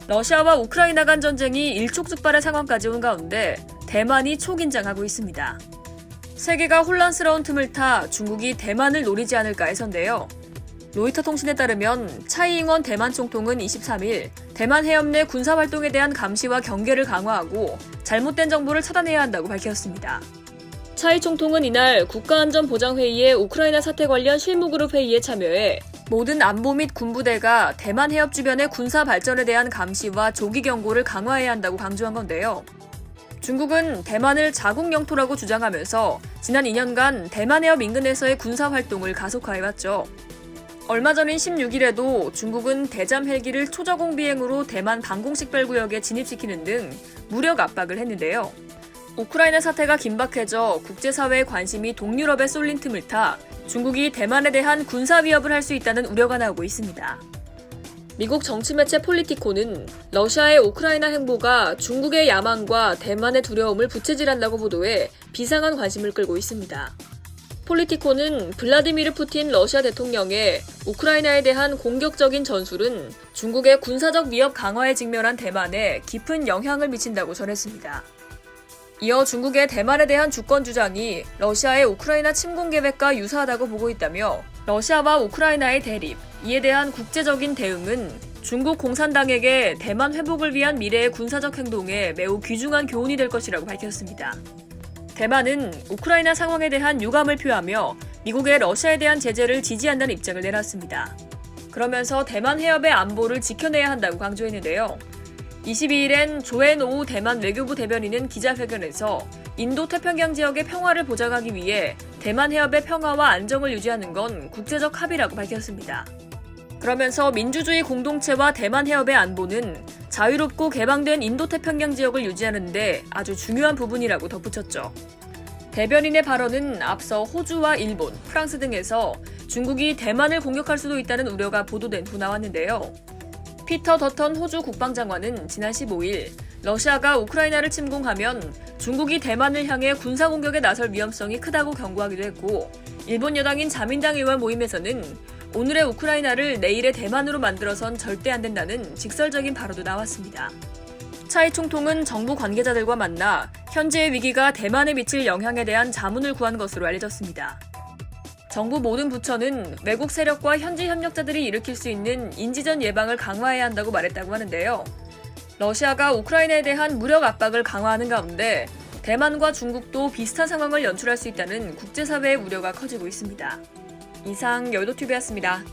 러시아와 우크라이나 간 전쟁이 일촉즉발의 상황까지 온 가운데 대만이 초긴장하고 있습니다. 세계가 혼란스러운 틈을 타 중국이 대만을 노리지 않을까 해서인데요. 로이터 통신에 따르면 차이잉원 대만 총통은 23일 대만 해협 내 군사활동에 대한 감시와 경계를 강화하고 잘못된 정보를 차단해야 한다고 밝혔습니다. 차이 총통은 이날 국가안전보장회의의 우크라이나 사태 관련 실무그룹 회의에 참여해 모든 안보 및 군부대가 대만 해협 주변의 군사 발전에 대한 감시와 조기 경고를 강화해야 한다고 강조한 건데요. 중국은 대만을 자국 영토라고 주장하면서 지난 2년간 대만 해협 인근에서의 군사 활동을 가속화해왔죠. 얼마 전인 16일에도 중국은 대잠 헬기를 초저공 비행으로 대만 방공식별구역에 진입시키는 등 무력 압박을 했는데요. 우크라이나 사태가 긴박해져 국제사회의 관심이 동유럽에 쏠린 틈을 타 중국이 대만에 대한 군사 위협을 할 수 있다는 우려가 나오고 있습니다. 미국 정치매체 폴리티코는 러시아의 우크라이나 행보가 중국의 야망과 대만의 두려움을 부채질한다고 보도해 비상한 관심을 끌고 있습니다. 폴리티코는 블라디미르 푸틴 러시아 대통령의 우크라이나에 대한 공격적인 전술은 중국의 군사적 위협 강화에 직면한 대만에 깊은 영향을 미친다고 전했습니다. 이어 중국의 대만에 대한 주권 주장이 러시아의 우크라이나 침공 계획과 유사하다고 보고 있다며 러시아와 우크라이나의 대립, 이에 대한 국제적인 대응은 중국 공산당에게 대만 회복을 위한 미래의 군사적 행동에 매우 귀중한 교훈이 될 것이라고 밝혔습니다. 대만은 우크라이나 상황에 대한 유감을 표하며 미국의 러시아에 대한 제재를 지지한다는 입장을 내놨습니다. 그러면서 대만 해협의 안보를 지켜내야 한다고 강조했는데요. 22일엔 조엔 오우 대만 외교부 대변인은 기자회견에서 인도-태평양 지역의 평화를 보장하기 위해 대만 해협의 평화와 안정을 유지하는 건 국제적 합의라고 밝혔습니다. 그러면서 민주주의 공동체와 대만 해협의 안보는 자유롭고 개방된 인도-태평양 지역을 유지하는 데 아주 중요한 부분이라고 덧붙였죠. 대변인의 발언은 앞서 호주와 일본, 프랑스 등에서 중국이 대만을 공격할 수도 있다는 우려가 보도된 후 나왔는데요. 피터 더턴 호주 국방장관은 지난 15일 러시아가 우크라이나를 침공하면 중국이 대만을 향해 군사공격에 나설 위험성이 크다고 경고하기도 했고, 일본 여당인 자민당 의원 모임에서는 오늘의 우크라이나를 내일의 대만으로 만들어선 절대 안 된다는 직설적인 발언도 나왔습니다. 차이 총통은 정부 관계자들과 만나 현재의 위기가 대만에 미칠 영향에 대한 자문을 구한 것으로 알려졌습니다. 정부 모든 부처는 외국 세력과 현지 협력자들이 일으킬 수 있는 인지전 예방을 강화해야 한다고 말했다고 하는데요. 러시아가 우크라이나에 대한 무력 압박을 강화하는 가운데 대만과 중국도 비슷한 상황을 연출할 수 있다는 국제사회의 우려가 커지고 있습니다. 이상 여의도TV였습니다.